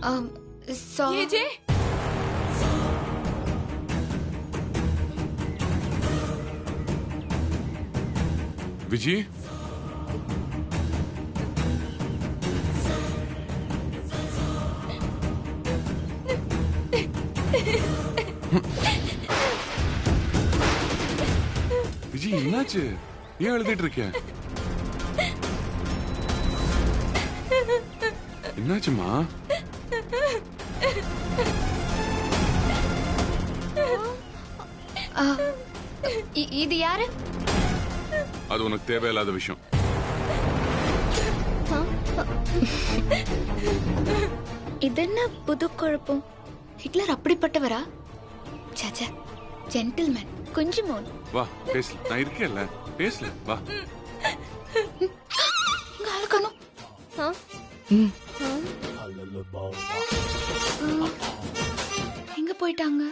AJ Viji Viji என்னாச்சு? ஏன் எழுதிட்டு இருக்க? என்னாச்சுமா? இது யாரு? அது உனக்கு தேவையில்லாத விஷயம். இது என்ன புது குழப்பம்? ஹிட்லர் அப்படிப்பட்டவரா? சாச்சா, ஜென்டில்மேன், குஞ்சுமோன். வா பேசல, நான் இருக்கேன்ல, பேசல வா. இங்க ஆளுக்கணும். எங்க போயிட்டாங்க?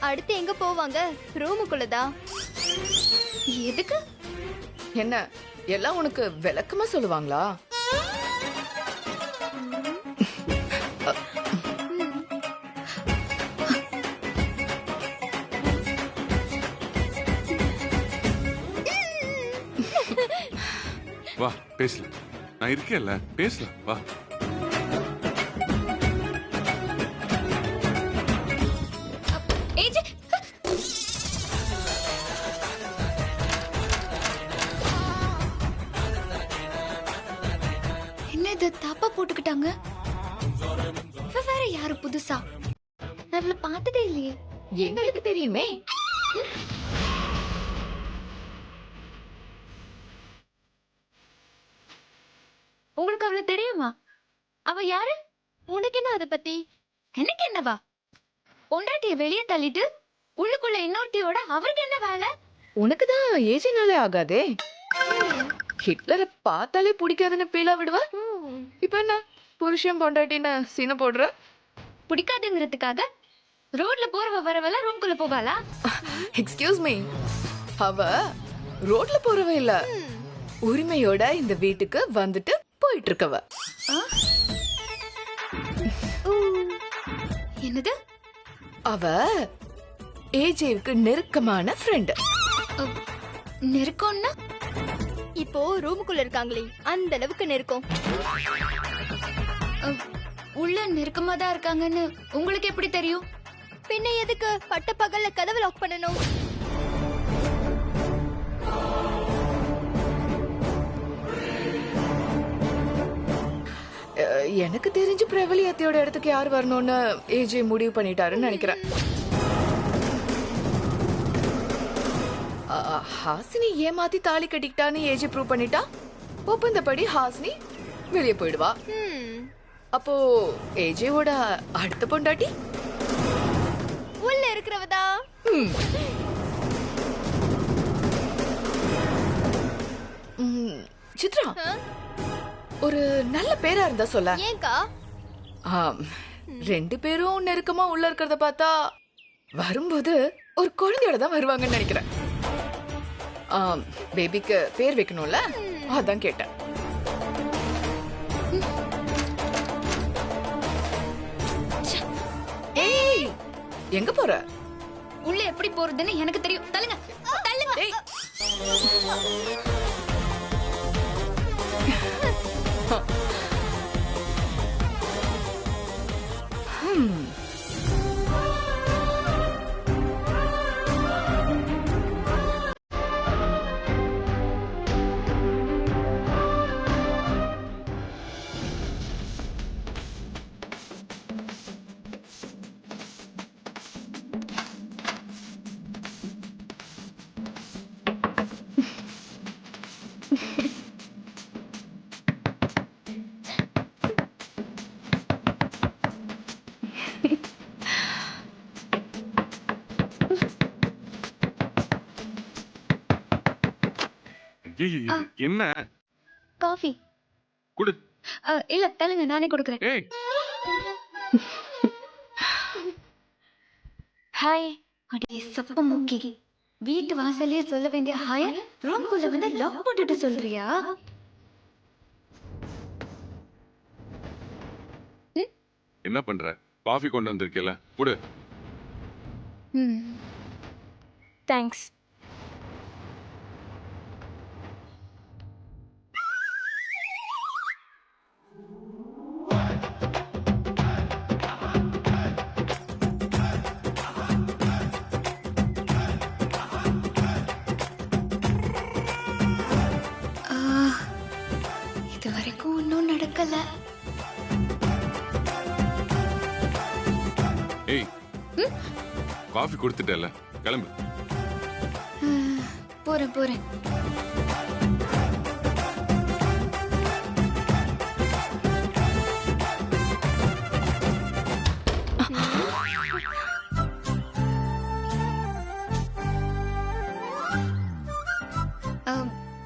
அடுத்து எங்க போவாங்க? ரூமுக்குள்ளதா? எதுக்கு? என்ன எல்லாம் உனக்கு விளக்கமா சொல்லுவாங்களா? வா பேசல, நான் இருக்கேன்ல, பேசல வா. என்ன இது தப்பா போட்டுக்கிட்டாங்க? வேற யாரு புதுசா? நான் இவள பார்த்ததே இல்லையே. எங்களுக்கு தெரியுமே. உங்களுக்கு அவள தெரியுமா? அவ யாரு? உனக்கு என்ன அத பத்தி? எனக்கு என்னவா? பொண்டாட்டிய வெளியே தள்ளிட்டு உள்ளுக்குள்ள இன்னொருத்தியோட அவருக்கு என்ன வேலை? உனக்குதான் ஏஜினாலே ஆகாதே. ஹிட்லரை பார்த்தாலே பிடிக்காதுன்னு பீலா விடுவா. இப்ப என்ன புருஷன் பொண்டாட்டின்னு சீனை போடுற? பிடிக்காதுங்கிறதுக்காக ரோட்ல போறவ வரவெல்லாம் ரூம்குள்ள போவாளா? எக்ஸ்கியூஸ் மீ, அவ ரோட்ல போறவ இல்ல, உரிமையோட இந்த வீட்டுக்கு வந்துட்டு போயிட்டு இருக்கவ. என்னது? அவ ஏஜேவுக்கு நெருக்கமான ஃப்ரெண்ட். நெருக்கம்னா? இப்போ ரூமுக்குள்ள இருக்காங்களே, அந்த அளவுக்கு நெருக்கம். உள்ள நெருக்கமா தான் இருக்காங்கன்னு உங்களுக்கு எப்படி தெரியும்? பின்ன எதுக்கு பட்ட பகல்ல கதவு லாக் பண்ணணும்? எனக்கு தெரிஞ்சு பிரபலியத்தையோட இடத்துக்கு யார் வரணும்னு ஏஜே முடிவு பண்ணிட்டாருன்னு நினைக்கிறேன். ஹாசினி ஏமாத்தி தாலி கட்டிக்கிட்டான்னு ஏஜே ப்ரூவ் பண்ணிட்டா, ஒப்பந்தப்படி ஹாசினி வெளியே போயிடுவா. அப்போ ஏஜேவோட அடுத்த பொண்டாட்டி உள்ள இருக்கிறவதா? சித்ரா, ஒரு நல்ல பேரா இருந்தா சொல்ல. ஏங்கா? ரெண்டு பேரும் நெருக்கமா உள்ள இருக்கிறத பார்த்தா வரும்போது ஒரு குழந்தையோட தான் வருவாங்கன்னு நினைக்கிறேன். பேபிக்கு பேர் வைக்கணும்ல, அதான் கேட்டேன். ஏய், எங்க போற? உள்ள எப்படி போறதுன்னு எனக்கு தெரியும். தள்ளுங்க, தள்ளுங்க. ஏய். என்ன? காஃபி குடு. இல்ல தள்ளுங்க, நானே கொடுக்குறேன். ஏய், ஹாய். அடே சப்ப முக்கி, வீட்டு வாசல்லயே சொல்ல வேண்டிய ஹாய ரூம்குள்ள வந்து லாக் போட்டுட்டு சொல்றியா? என்ன பண்ற? காஃபி கொண்டு வந்திருக்கல, குடு. தேங்க்ஸ். இது வரைக்கும் ஒன்றும் நடக்கல. ஏய், காஃபி கொடுத்துட்டல, கிளம்பு. போறேன்.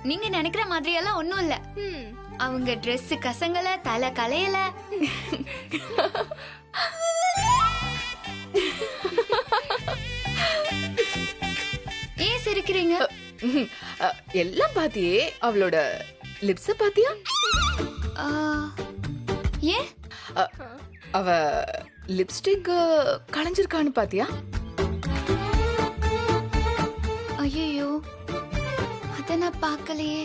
நீங்க நினைக்கிற மாதிரி எல்லாம் ஒண்ணும் இல்ல. அவங்க Dress கசங்கல, தலை கலையல. ஏன் சிரிக்கிறீங்க? எல்லாம் பாத்தியே, அவளோட லிப்ஸ பாத்தியா? ஏன்? அவ லிப்ஸ்டிக் களைஞ்சிருக்கான்னு பாத்தியா? ஐயோ, அத நான் பார்க்கலையே.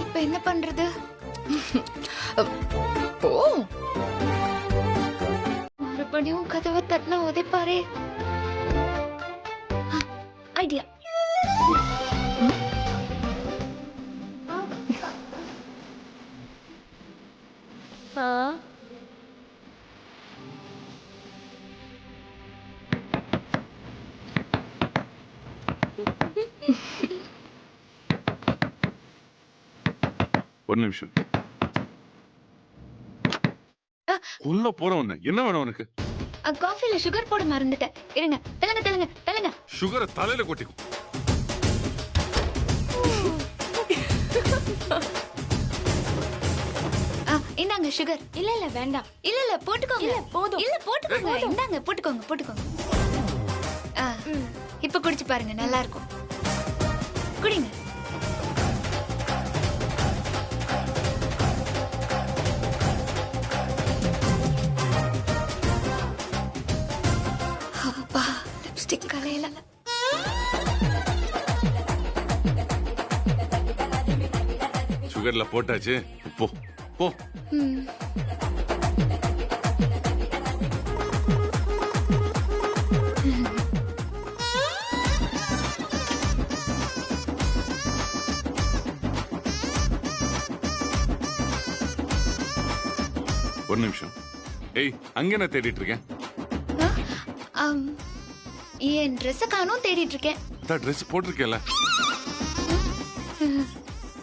இப்ப என்ன பண்றது? போ. மறுபடியும் கதவை தட்டினா உதைப்பாரே. ஐடியா. ஒரு நிமிஷம். உள்ள போற ஒண்ணு என்ன வேணும் உனக்கு? காஃபில சுகர் போட மறந்துட்டேன். இருங்க, தள்ளுங்க. சுகரை தலையில கொட்டிக்கும். இந்தாங்க சுகர். இல்ல வேண்டாம். இல்ல போட்டுக்கோங்க. இல்ல போதும். இல்ல போட்டுக்கோங்க. இந்தாங்க போட்டுக்கோங்க. இப்ப குடிச்சு பாருங்க, நல்லா இருக்கும். குடிங்க. அப்பா, லிப்ஸ்டிக் கலையில. சுகர்ல போட்டாச்சு, போ போ. ஒரு நிமிஷம். ஏய், அங்க என்ன தேடிட்டு இருக்கேன்? என் ட்ரெஸ் காணோம், தேடிட்டு இருக்கேன். ட்ரெஸ் போட்டிருக்கேல,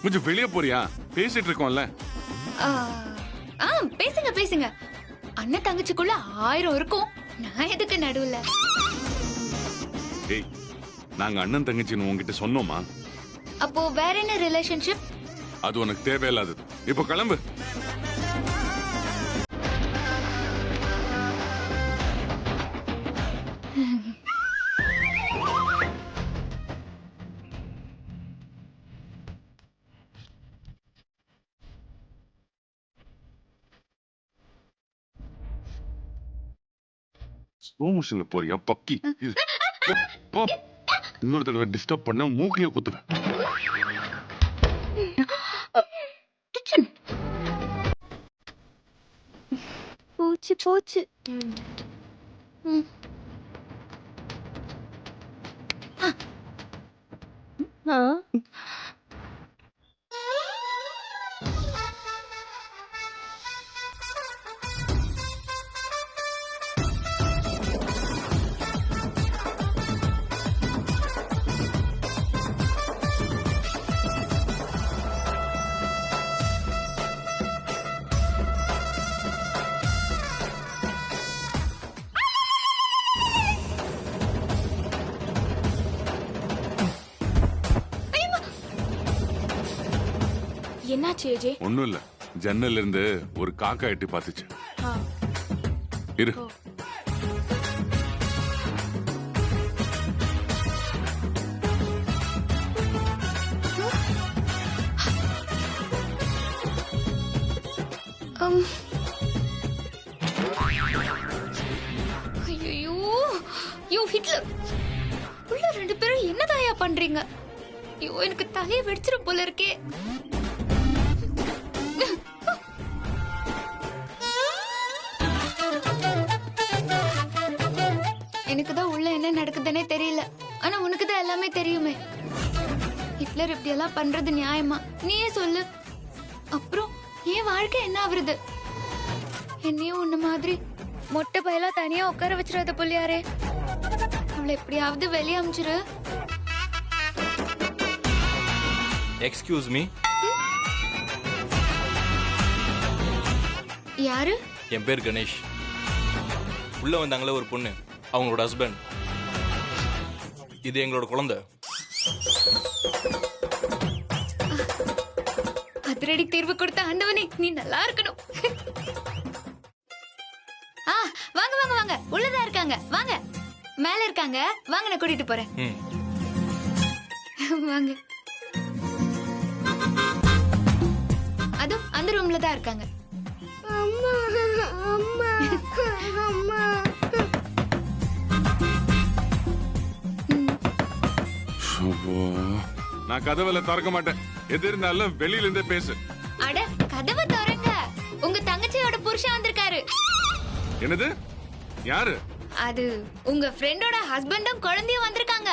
கொஞ்சம் வெளியே போறியா? பேசிட்டு இருக்கோம்ல. பேசுங்க. அண்ணன் தங்கச்சிக்குள்ள 1000 இருக்கும். நான் எதுக்கு நடுவுல? ஏய், நாங்க அண்ணன் தங்கச்சின்னு உன்கிட்ட சொன்னோமா? அப்போ வேற என்ன ரிலேஷன்ஷிப்? அது உனக்கு தேவையில்லாதது. இப்போ கிளம்பு. ஸ்லோ மோஷன்ல போறியா பக்கி? போ. இன்னொரு தடவை டிஸ்டர்ப் பண்ண மூக்கிலே குத்துவேன். போச்சு. என்னாச்சு ஏஜே? ஒண்ணும் இல்ல, ஜன்னல்ல இருந்து ஒரு காக்கா எட்டி பாத்துச்சு. இரு. ஐயோ யூ ஹிட்லர், உள்ள ரெண்டு பேரும் என்னதாயா பண்றீங்க? ஐயோ எனக்கு தலையை வெடிச்சிரும் போல இருக்கே. எனக்கு தான் உள்ள என்ன நடக்குதுன்னே தெரியல. ஆனா உனக்கு தான் எல்லாமே தெரியுமே. ஹிட்லர் இப்படி எல்லாம் பண்றது நியாயமா? நீயே சொல்லு. அப்புறம் என் வாழ்க்கை என்ன ஆகுறது? என்னையும் உன்ன மாதிரி மொட்டை பயலா தனியா உட்கார வச்சிடாத புள்ளியாரே. அவளை எப்படியாவது வெளியே அமிச்சிரு. Excuse me. யாரு? என் பேர் கணேஷ். உள்ள வந்தாங்களே ஒரு பொண்ணு, அவங்களோட ஹஸ்பண்ட். இது எங்களோட குழந்தை. அதிரடி தீர்வு கொடுத்த ஆண்டவனே, நீ நல்லா இருக்கணும். வாங்க வாங்க வாங்க, உள்ளதா இருக்காங்க. வாங்க, மேல இருக்காங்க. வாங்க, நான் கூட்டிட்டு போறேன். வாங்க. அது அந்த ரூம்ல தான் இருக்காங்க. அம்மா அம்மா அம்மா. நான் கதவுல திறக்க மாட்டேன். எது இருந்தாலும் வெளியில இருந்தே பேசு. அட கதவை திறங்க, உங்க தங்கச்சியோட புருஷன் வந்திருக்காரு. என்னது? யாரு? அது உங்க ஃப்ரெண்டோட ஹஸ்பண்டும் குழந்தையும் வந்திருக்காங்க.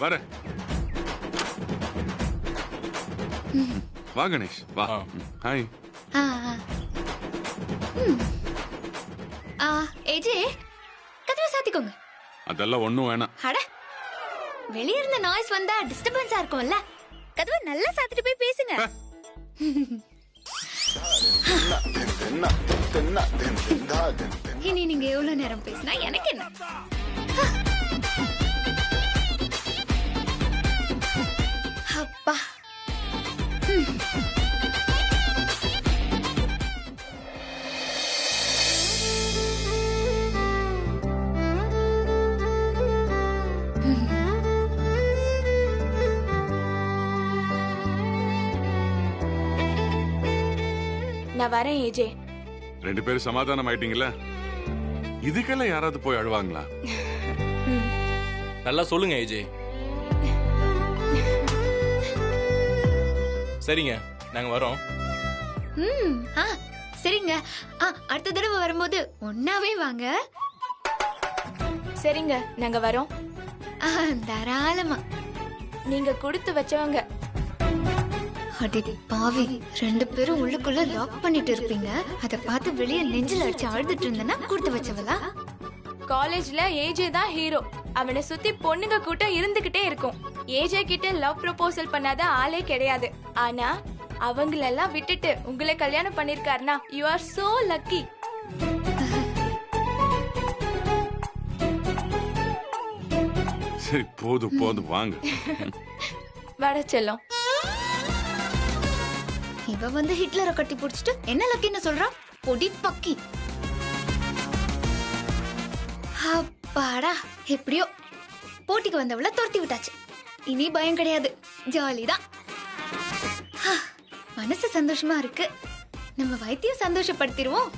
வர. வா கணேஷ், வா. ஹாய். ஏஜே, கதவை சாத்திக்கோங்க. அதெல்லாம் ஒண்ணும் வேணாம். அட, வெளிய இருந்து நாய்ஸ் வந்தா டிஸ்டர்பன்ஸா இருக்கும்ல. கதவை நல்லா சாத்திட்டு போய் பேசுங்க. இனி நீங்க எவ்வளவு நேரம் பேசினா எனக்கு என்ன? அப்பா. நான் வரேன் ஏஜே. ரெண்டு பேரும் சமாதானம் ஆயிட்டீங்களா? இதுக்கெல்லாம் யாராவது போய் அழுவாங்களா? நல்லா சொல்லுங்க ஏஜே. சரிங்க, நாங்க வரோம். சரிங்க. அடுத்த தடவை வரும்போது ஒன்னாவே வாங்க. சரிங்க, நாங்க வரோம். தாராளமா. நீங்க கொடுத்து வச்சவங்க. அடி பாவி, ரெண்டு பேரும் உள்ளுக்குள்ள லாக் பண்ணிட்டு இருப்பீங்க. அத பார்த்து வெளியே நெஞ்சில அடிச்சு அழுதுட்டு இருந்தனா கொடுத்து வச்சவளா? காலேஜ்ல ஏஜே தான் ஹீரோ. அவனை சுத்தி பொண்ணுங்க கூட்டம் இருந்துகிட்டே இருக்கும். ஏஜே கிட்ட லவ் ப்ரொபோசல் பண்ணாத ஆளே கிடையாது. ஆனா அவங்களெல்லாம் விட்டுட்டு உங்களை கல்யாணம் பண்ணிருக்காருனா யூ ஆர் சோ லக்கி. சரி, போதும் போதும், வாங்க. வர செல்லம். இவ வந்து ஹிட்லரை கட்டி பிடிச்சிட்டு என்ன லக்கின்னு சொல்றா? பொடி பக்கி. அப்பாடா, எப்படியோ போட்டிக்கு வந்தவள துரத்தி விட்டாச்சு. இனி பயம் கிடையாது, ஜாலிதான். மனசு சந்தோஷமா இருக்கு. நம்ம வைத்தியம் சந்தோஷப்படுத்திடுவோம்.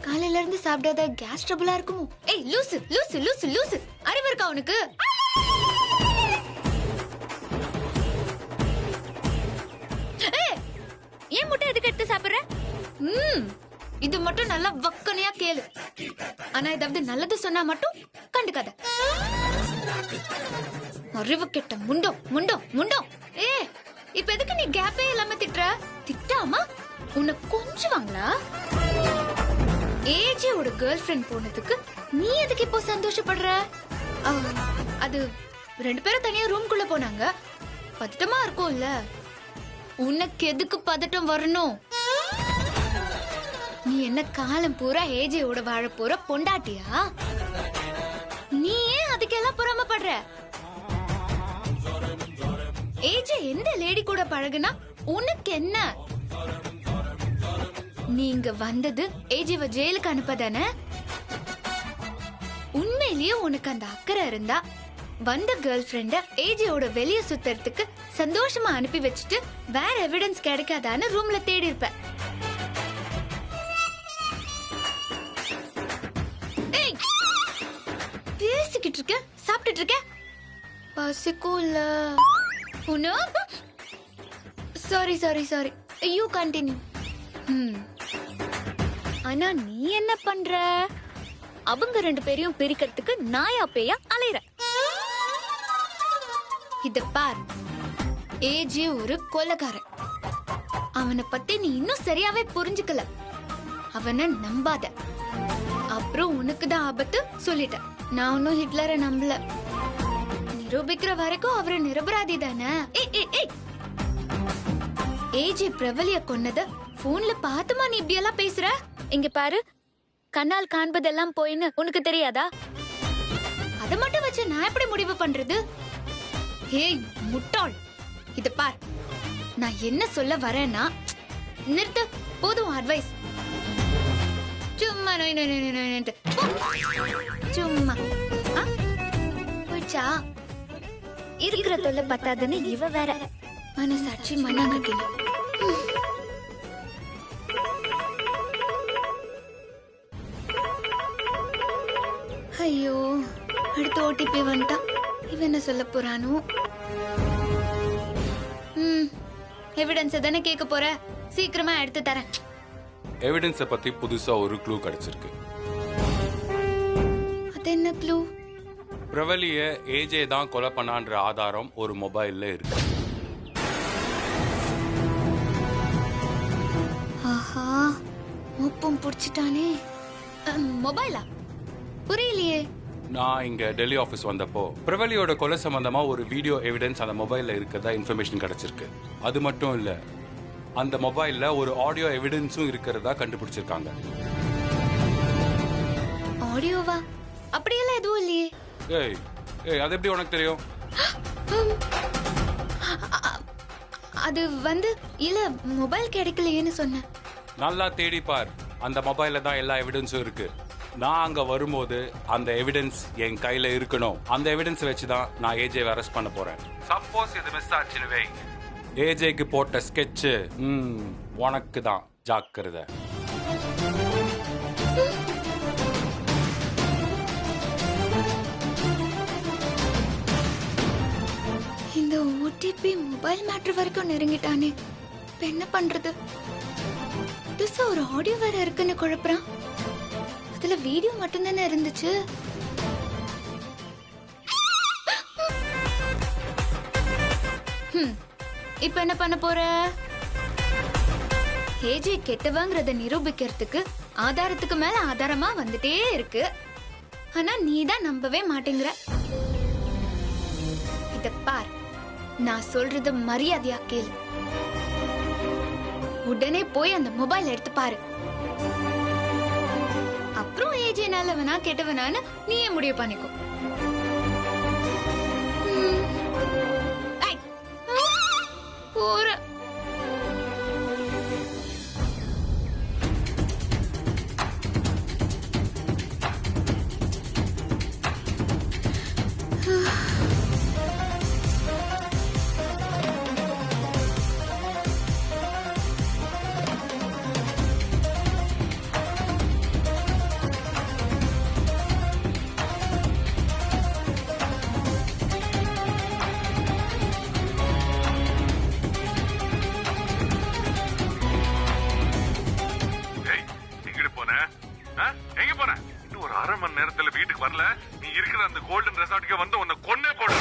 காலையில இருந்து சாப்பிடாத கேஸ் ட்ரபிளா இருக்குமோ? ஏய் லூசு லூசு லூசு லூசு, அறிவு இருக்கா உனக்கு? ஏன் முட்டை எதுக்கு எடுத்து சாப்பிடுற? இது மட்டும் நல்லா வக்கனையா கேளு. ஆனா ஏதாவது நல்லது சொன்னா மட்டும் கண்டுக்காத. அறிவு கெட்ட முண்டோ முண்டோ முண்டோ. இப்ப எதுக்கு நீ கேப்பே இல்லாம திட்டுற? திட்டாமா உன்னை கொஞ்சுவாங்களா? ஏஜியோட கேர்ள் ஃப்ரெண்ட் போனதுக்கு நீ எதுக்கு இப்போ சந்தோஷப்படுற? அது ரெண்டு பேரும் தனியா ரூம்குள்ள போனாங்க. பதட்டமா இருக்கும்ல. உனக்கு எதுக்கு பதட்டம் வரணும்? நீ என்ன காலம் பூரா ஏஜியோட வாழ போற பொண்டாட்டியா? நீ ஏன் அதுக்கெல்லாம் பொறாமப்படுற? ஏஜே எந்த லேடி கூட பழகுனா உனக்கு என்ன? நீங்க வந்தது ஏஜேவ ஜெயிலுக்கு அனுப்பதானே? உண்மையிலேயே உனக்கு அந்த அக்கறை இருந்தா வந்த கேர்ள் ஃப்ரெண்ட ஏஜேயோட வெளிய சுத்துறதுக்கு சந்தோஷமா அனுப்பி வச்சுட்டு வேற எவிடன்ஸ் கிடைக்காதான்னு ரூம்ல தேடி இருப்ப. ஏய், பேசிக்கிட்டு இருக்க, சாப்பிட்டுட்டு இருக்க, பசிக்கும்ல உனோ? Sorry sorry sorry, you continue. ஆனா நீ என்ன பண்ற? அவங்க 2 பேரையும் பிரிக்கிறதுக்கு நாயா பேயா அலையற. இத பார், ஏஜே ஒரு கொலைகாரன். அவனை பத்தி நீ இன்னும் சரியாவே புரிஞ்சுக்கல. அவனை நம்பாத, அப்புறம் உனக்கு தான் ஆபத்து. சொல்லிட்ட. நான் ஒன்னும் ஹிட்லரை நம்பல. நிரூபிக்கிற வரைக்கும் அவரு நிரபராதி தானே. ஏஜே பிரபலிய கொன்னத போன்ல பாத்துமா நீ இப்படி எல்லாம் பேசுற? இங்க பாரு, கண்ணால் காண்பதெல்லாம் போயின்னு உனக்கு தெரியாதா? அத மட்டும் வச்சு நான் எப்படி முடிவு பண்றது? ஏய் முட்டாள், இத பார், நான் என்ன சொல்ல வரேன்னா, நிறுத்து, போதும் அட்வைஸ். சும்மா சும்மா போச்சா? இருக்கிற தொல்லை பத்தாதுன்னு இவ வேற மனசாட்சி மண்ணாங்கட்டில. ஐயோ, அடுத்த ஓடிபி வந்துட்டான். இவன் என்ன சொல்ல போறானோ? எவிடன்ஸ் தானே கேட்க போற, சீக்கிரமா எடுத்து தரேன். எவிடன்ஸ பத்தி புதுசா ஒரு க்ளூ கிடைச்சிருக்கு. அது என்ன க்ளூ? பிரவலிய ஏஜே தான் கொலை பண்ணான்ற ஆதாரம் ஒரு மொபைல்ல இருக்கு. ஆஹா, மொப்பம் புடிச்சிட்டானே. மொபைலா? புரியலையே. நான் இங்க டெல்லி ஆபீஸ் வந்தப்போ பிரவலியோட கொலை சம்பந்தமா ஒரு வீடியோ எவிடன்ஸ் அந்த மொபைல்ல இருக்கிறதா இன்ஃபர்மேஷன் கிடைச்சிருக்கு. அது மட்டும் இல்ல, அந்த மொபைல்ல ஒரு ஆடியோ எவிடன்ஸும் இருக்கிறதா கண்டுபிடிச்சிருக்காங்க. ஆடியோவா? அப்படியெல்லாம் எதுவும் இல்லையே. ஏய் ஏய், அது எப்படி உனக்கு தெரியும்? அது இல்ல, மொபைல் கிடைக்கலையேன்னு சொன்னேன். நல்லா தேடி பார், அந்த மொபைல்ல தான் எல்லா எவிடன்ஸும் இருக்கு. நான் அங்க வரும்போது அந்த எவிடன்ஸ் என் கையில இருக்கணும். அந்த எவிடன்ஸ் வச்சுதான் நான் ஏஜேவை அரெஸ்ட் பண்ண போறேன். சப்போஸ் இது மிஸ் ஆச்சுன்னு ஏஜேக்கு போட்ட ஸ்கெட்ச் உனக்கு தான் ஜாக்கிரதை. இந்த ஓடிபி மொபைல் மேட்டர் வரைக்கும் நெருங்கிட்டானே, இப்ப என்ன பண்றது? புதுசா ஒரு ஆடியோ வேற இருக்குன்னு குழப்பறான். அதுல வீடியோ மட்டும் தானே இருந்துச்சு. இப்ப என்ன பண்ண போற? ஏஜே கெட்டவங்கிறத நிரூபிக்கிறதுக்கு ஆதாரத்துக்கு மேல ஆதாரமா வந்துட்டே இருக்கு. ஆனா நீ தான் நம்பவே மாட்டேங்கிற. இத பார், நான் சொல்றது மரியாதையா கேளு. உடனே போய் அந்த மொபைல் எடுத்து பாரு. அப்புறம் ஏஜே நல்லவனா கெட்டவனான்னு நீயே முடிவு பண்ணிக்கோ. போற எங்க போன? இன்னும் ஒரு 1/2 மணி நேரத்துல வீட்டுக்கு வரல, நீ இருக்கிற அந்த கோல்டன் ரெசார்ட்டுக்கு வந்து உன்னை கொன்னே போடு.